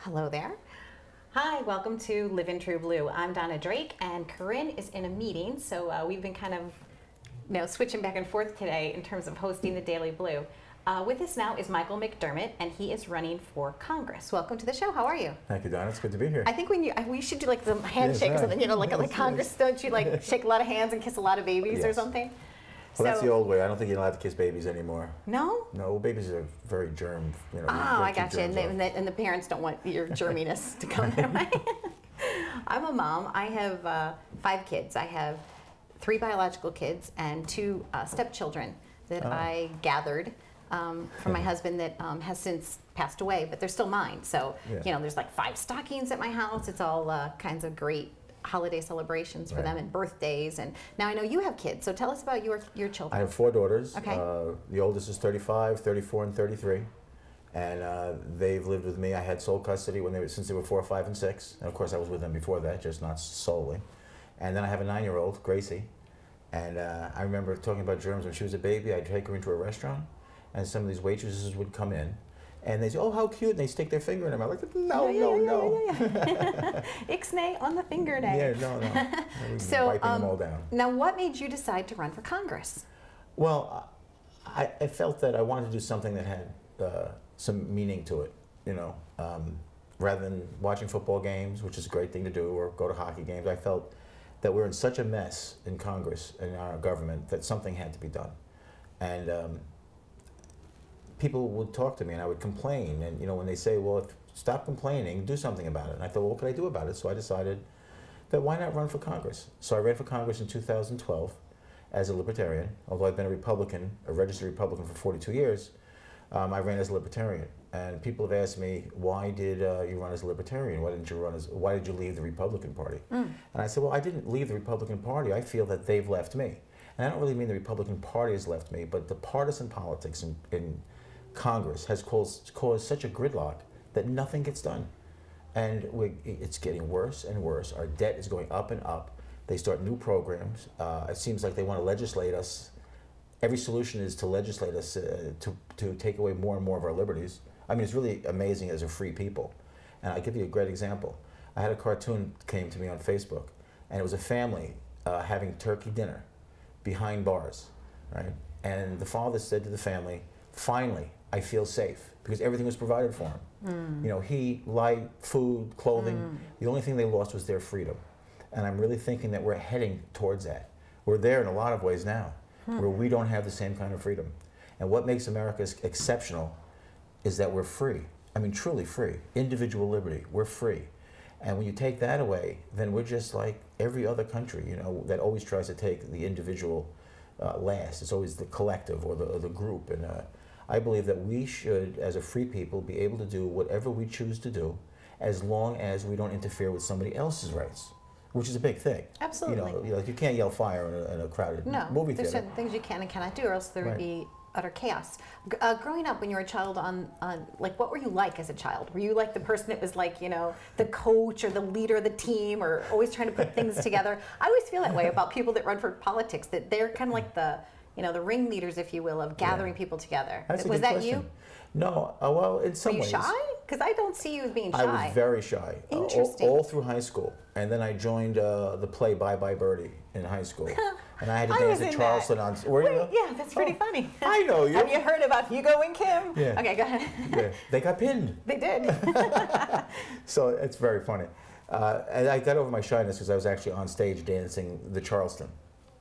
Hello there. Hi, welcome to Livin Tru Blu. I'm Donna Drake, and Karin is in a meeting, so we've been kind of switching back and forth today in terms of hosting the Daily Blue. With us now is Michael McDermott, and he is running for Congress. Welcome to the show. How are you? Thank you, Donna. It's good to be here. I think we should do like the handshake or something, like Congress, don't you like shake a lot of hands and kiss a lot of babies or something? Well, that's the old way. I don't think you're allowed to kiss babies anymore. No? No, babies are very germ. Oh, I got you. And the parents don't want your germiness to come their way. I'm a mom. I have 5 kids. I have 3 biological kids and 2 stepchildren that I gathered from my husband that has since passed away, but they're still mine. So, there's like 5 stockings at my house. It's all kinds of great holiday celebrations for them and birthdays. And now I know you have kids, so tell us about your children. I have 4 daughters. Okay. The oldest is 35, 34, and 33. And they've lived with me. I had sole custody since they were 4, 5, and 6. And of course I was with them before that, just not solely. And then I have a 9-year-old, Gracie. And I remember talking about germs when she was a baby. I'd take her into a restaurant, and some of these waitresses would come in, and they say, "Oh, how cute!" And they stick their finger in them. I'm like, "No, no." Ixnay on the fingernail. Yeah, no. So, wiping them all down. Now, what made you decide to run for Congress? Well, I felt that I wanted to do something that had some meaning to it. Rather than watching football games, which is a great thing to do, or go to hockey games, I felt that we're in such a mess in Congress and in our government that something had to be done. And people would talk to me and I would complain, and when they say, well, stop complaining, do something about it. And I thought, well, what could I do about it? So I decided that why not run for Congress? So I ran for Congress in 2012 as a Libertarian. Although I've been a registered Republican for 42 years, I ran as a Libertarian. And people have asked me, why did you run as a Libertarian? Why did you leave the Republican Party? And I said, well, I didn't leave the Republican Party. I feel that they've left me. And I don't really mean the Republican Party has left me, but the partisan politics in Congress has caused such a gridlock that nothing gets done. And it's getting worse and worse. Our debt is going up and up. They start new programs. It seems like they want to legislate us. Every solution is to legislate us to take away more and more of our liberties. I mean, it's really amazing as a free people. And I'll give you a great example. I had a cartoon came to me on Facebook, and it was a family having turkey dinner behind bars, right? And the father said to the family, "Finally, I feel safe," because everything was provided for him. Heat, light, food, clothing. The only thing they lost was their freedom. And I'm really thinking that we're heading towards that. We're there in a lot of ways now, where we don't have the same kind of freedom. And what makes America exceptional is that we're free. I mean, truly free. Individual liberty. We're free. And when you take that away, then we're just like every other country, that always tries to take the individual last. It's always the collective or the group. And I believe that we should, as a free people, be able to do whatever we choose to do, as long as we don't interfere with somebody else's rights, which is a big thing. Absolutely. You can't yell fire in a crowded movie theater. There's certain things you can and cannot do, or else there would be utter chaos. Growing up when you were a child, what were you like as a child? Were you like the person that was like, the coach or the leader of the team, or always trying to put things together? I always feel that way about people that run for politics, that they're kind of like the ringleaders, if you will, of gathering people together. Was that you? No. Well, in some ways. Were you shy? Because I don't see you as being shy. I was very shy. Interesting. All through high school. And then I joined the play Bye Bye Birdie in high school. And I had to dance at Charleston on... Yeah, that's pretty funny. I know you. Have you heard about Hugo and Kim? Yeah. Okay, go ahead. Yeah. They got pinned. They did. So it's very funny. And I got over my shyness because I was actually on stage dancing the Charleston.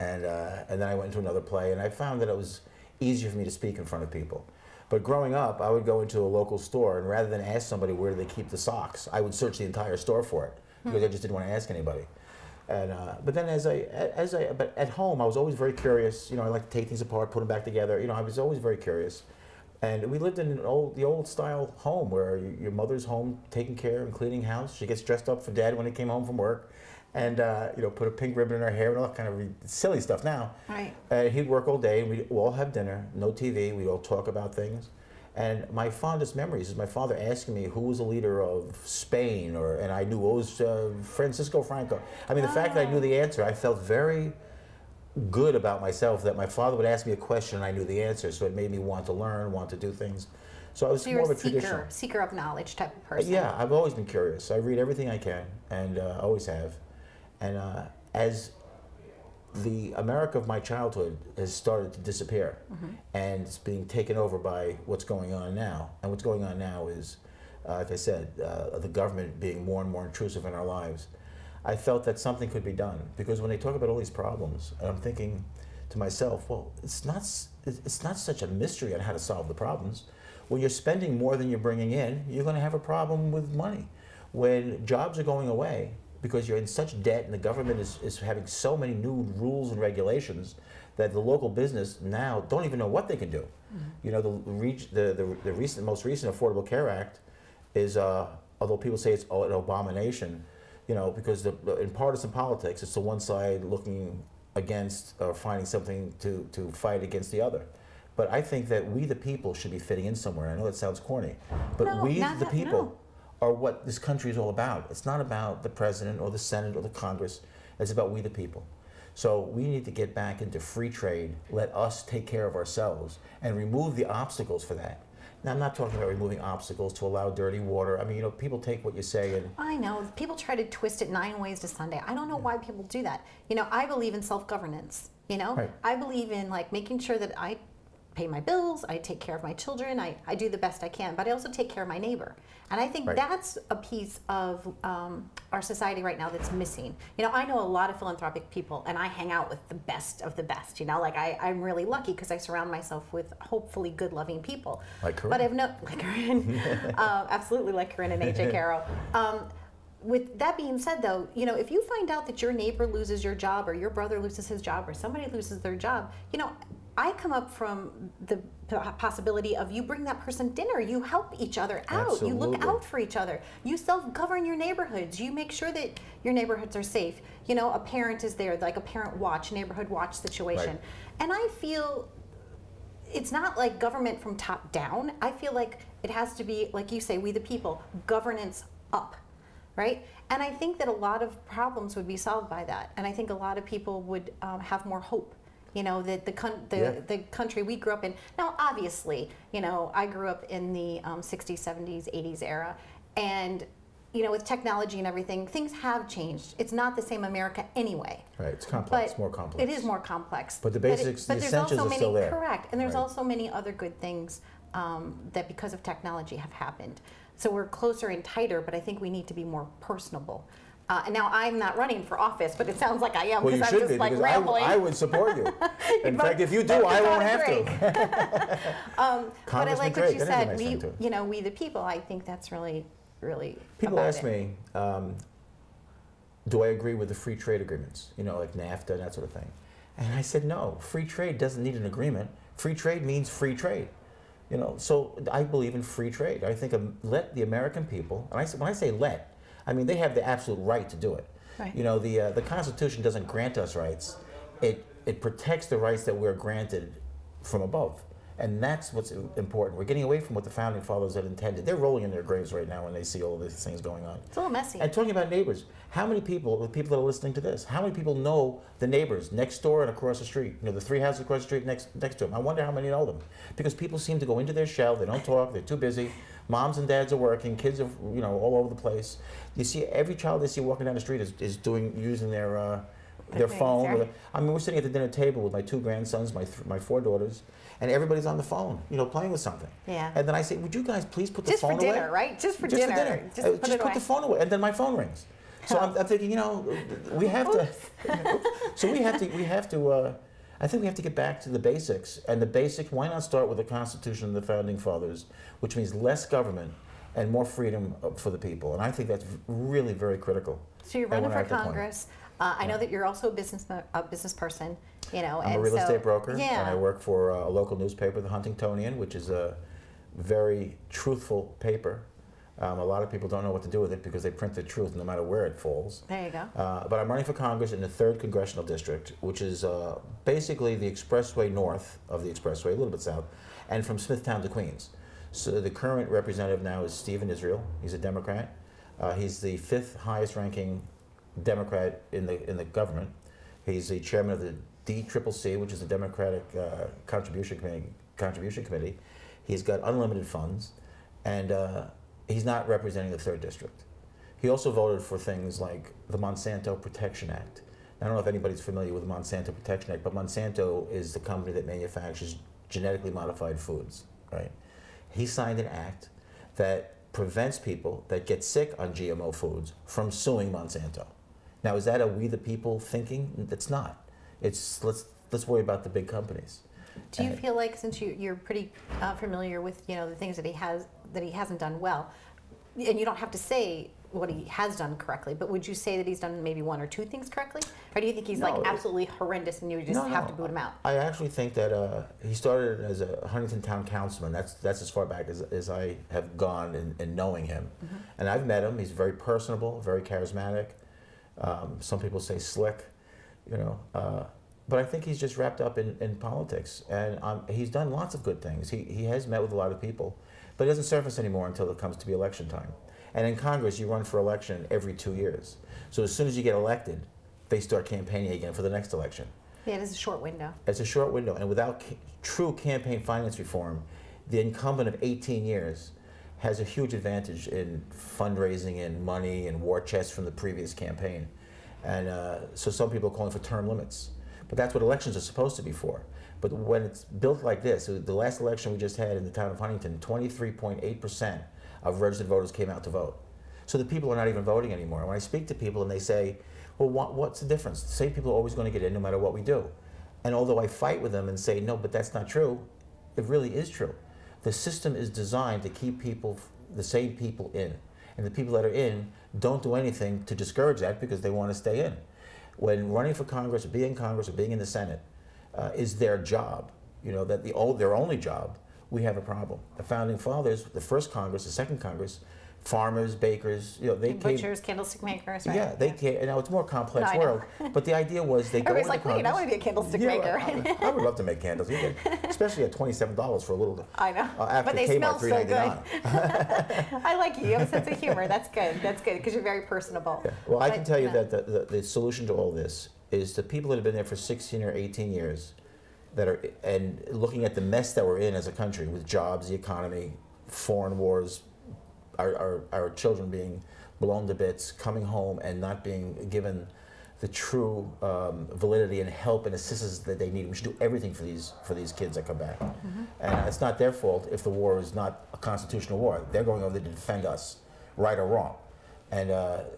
And then I went into another play, and I found that it was easier for me to speak in front of people. But growing up, I would go into a local store, and rather than ask somebody where do they keep the socks, I would search the entire store for it, because I just didn't want to ask anybody. And but then but at home, I was always very curious. I like to take things apart, put them back together. I was always very curious. And we lived in the old style home where your mother's home taking care and cleaning house. She gets dressed up for Dad when he came home from work, and put a pink ribbon in her hair and all that kind of silly stuff now. Right. And he'd work all day, and we'd all have dinner, no TV, we'd all talk about things. And my fondest memories is my father asking me who was the leader of Spain, and I knew it was Francisco Franco. I mean, the fact that I knew the answer, I felt very good about myself that my father would ask me a question and I knew the answer, so it made me want to learn, want to do things. So I was So more you're of a traditional. seeker of knowledge type of person. Yeah, I've always been curious. I read everything I can, and always have. And as the America of my childhood has started to disappear, and it's being taken over by what's going on now. And what's going on now is, like I said, the government being more and more intrusive in our lives. I felt that something could be done, because when they talk about all these problems, and I'm thinking to myself, well, it's not such a mystery on how to solve the problems. When you're spending more than you're bringing in, you're going to have a problem with money. When jobs are going away because you're in such debt and the government is having so many new rules and regulations that the local business now don't even know what they can do. You know, the most recent Affordable Care Act is, although people say it's an abomination, you know, because in partisan politics, it's the one side looking against or finding something to fight against the other. But I think that we the people should be fitting in somewhere. I know that sounds corny, but No, we not the that- people no. are what this country is all about. It's not about the president or the Senate or the Congress. It's about we the people. So we need to get back into free trade, let us take care of ourselves, and remove the obstacles for that. Now, I'm not talking about removing obstacles to allow dirty water. I mean, you know, people take what you say and I know. People try to twist it 9 ways to Sunday. I don't know why people do that. You know, I believe in self-governance, you know? Right. I believe in like making sure that I pay my bills, I take care of my children, I do the best I can, but I also take care of my neighbor. And I think Right. that's a piece of our society right now that's missing. You know, I know a lot of philanthropic people, and I hang out with the best of the best. You know, like I'm really lucky because I surround myself with hopefully good, loving people. Like Karin. But I've no, like Karin, absolutely like Karin and AJ Caro. With that being said, though, you know, if you find out that your neighbor loses your job, or your brother loses his job, or somebody loses their job, you know, I come up from the possibility of you bring that person dinner, you help each other out, you look Absolutely. out for each other, you self-govern your neighborhoods, you make sure that your neighborhoods are safe. You know, a parent is there, like a parent watch, neighborhood watch situation. Right. And I feel it's not like government from top down. I feel like it has to be, like you say, we the people, governance up, right? And I think that a lot of problems would be solved by that. And I think a lot of people would have more hope. You know, that the country we grew up in. Now, obviously, you know, I grew up in the 60s, 70s, 80s era. And, you know, with technology and everything, things have changed. It's not the same America anyway. right, it's complex, But more complex. It is more complex. But the basics, the there's essentials also are still there. Correct. And there's Right. also many other good things that because of technology have happened. So we're closer and tighter, but I think we need to be more personable. And now I'm not running for office, but it sounds like I am Well, you because should I'm just be, like because rambling. I would support you. In fact, if you do, Vote for I won't Donna have Drake. to. But I Congress like Drake, what you that is a said. nice We, name, too. you know, we the people. I think that's really, really. People about ask it. me, do I agree with the free trade agreements? You know, like NAFTA and that sort of thing. And I said, no, free trade doesn't need an agreement. Free trade means free trade. You know, so I believe in free trade. I think let the American people, and when I say let, I mean they have the absolute right to do it. Right. You know, the Constitution doesn't grant us rights. It protects the rights that we're granted from above. And that's what's important. We're getting away from what the founding fathers had intended. They're rolling in their graves right now when they see all of these things going on. It's a little messy. And talking about neighbors, how many people, the people that are listening to this, how many people know the neighbors next door and across the street? You know, the 3 houses across the street next to them. I wonder how many know them. Because people seem to go into their shell, they don't talk, they're too busy. Moms and dads are working, kids are, you know, all over the place. You see, every child they see walking down the street is using their phone. Sure. I mean, we're sitting at the dinner table with my 2 grandsons, my 4 daughters, and everybody's on the phone, you know, playing with something. Yeah. And then I say, would you guys please put the Just phone for away? dinner, right? Just for Just dinner. for dinner. Just put it put away. the phone away. And then my phone rings. So I'm thinking, you know, we have to. So we have to. I think we have to get back to the basics. And the basic. Why not start with the Constitution of the Founding Fathers, which means less government and more freedom for the people. And I think that's really very critical. So you're And running we're for at that point. Congress. I know that you're also a business person. You know, I'm and a real so, estate broker, Yeah. and I work for a local newspaper, the Huntingtonian, which is a very truthful paper. A lot of people don't know what to do with it because they print the truth no matter where it falls. There you go. But I'm running for Congress in the 3rd Congressional District, which is basically the expressway north of the expressway, a little bit south, and from Smithtown to Queens. So the current representative now is Stephen Israel. He's a Democrat. He's the 5th highest ranking Democrat in the government. He's the chairman of the DCCC, which is the Democratic Contribution Committee. He's got unlimited funds, and he's not representing the 3rd District. He also voted for things like the Monsanto Protection Act. I don't know if anybody's familiar with the Monsanto Protection Act, but Monsanto is the company that manufactures genetically modified foods, right? He signed an act that prevents people that get sick on GMO foods from suing Monsanto. Now, is that a we the people thinking? It's not. It's let's worry about the big companies. Do you feel like, since you're pretty familiar with the things that he hasn't done well, and you don't have to say what he has done correctly, but would you say that he's done maybe 1 or 2 things correctly, or do you think he's absolutely horrendous and you just have to boot him out? I actually think that he started as a Huntington Town councilman. That's as far back as I have gone in knowing him, and I've met him. He's very personable, very charismatic. Some people say slick, but I think he's just wrapped up in politics, and he's done lots of good things. He has met with a lot of people, but he doesn't surface anymore until it comes to be election time. And in Congress, you run for election every 2 years. So as soon as you get elected, they start campaigning again for the next election. Yeah, it is a short window. It's a short window, and without true campaign finance reform, the incumbent of 18 years has a huge advantage in fundraising and money and war chests from the previous campaign. And so some people are calling for term limits. But that's what elections are supposed to be for. But when it's built like this, the last election we just had in the town of Huntington, 23.8% of registered voters came out to vote. So the people are not even voting anymore. When I speak to people and they say, well, what's the difference? The same people are always going to get in no matter what we do. And although I fight with them and say, no, but that's not true, it really is true. The system is designed to keep the same people in. And the people that are in don't do anything to discourage that because they want to stay in. When running for Congress or being in Congress or being in the Senate is their job, their only job, we have a problem. The founding fathers, the first Congress, the second Congress, farmers, bakers, they came. Butchers, candlestick makers, right? Yeah, they came. And now it's a more complex world, but the idea was they go into Everybody's like, wait, I want to be a candlestick maker. I would love to make candles. You can, especially at $27 for a little. I know. After but they Kmart, smell so $3.99. I like you. You have a sense of humor. That's good. That's good because you're very personable. Yeah. Well, I can tell you that the solution to all this is the people that have been there for 16 or 18 years, that are and looking at the mess that we're in as a country with jobs, the economy, foreign wars, our children being blown to bits, coming home and not being given the true validity and help and assistance that they need. We should do everything for these kids that come back. And it's not their fault if the war is not a constitutional war. They're going over there to defend us, right or wrong. And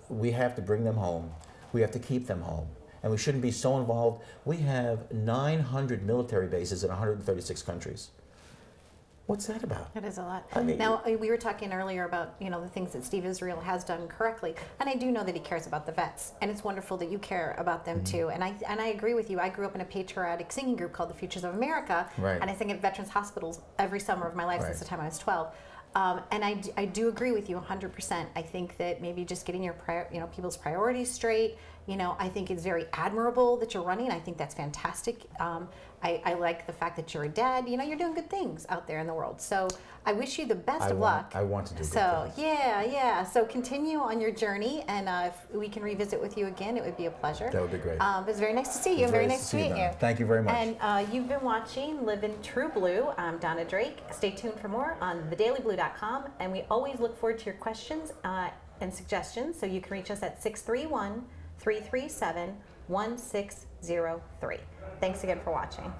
we have to bring them home. We have to keep them home. And we shouldn't be so involved. We have 900 military bases in 136 countries. What's that about? It is a lot. I mean, now, we were talking earlier about, the things that Steve Israel has done correctly, and I do know that he cares about the vets, and it's wonderful that you care about them too. And I agree with you. I grew up in a patriotic singing group called the Futures of America, right. And I sing at veterans hospitals every summer of my life since the time I was 12. And I do agree with you 100%. I think that maybe just getting your people's priorities straight. I think it's very admirable that you're running. I think that's fantastic. I like the fact that you're a dad. You're doing good things out there in the world. So I wish you the best of luck. I want to do good so things. Yeah. So continue on your journey, and if we can revisit with you again, it would be a pleasure. That would be great. It was very nice to see you. And very nice to meet you. Thank you very much. And you've been watching Livin Tru Blu. I'm Donna Drake. Stay tuned for more on thedailyblue.com, and we always look forward to your questions and suggestions. So you can reach us at 631-337-1603. Thanks again for watching.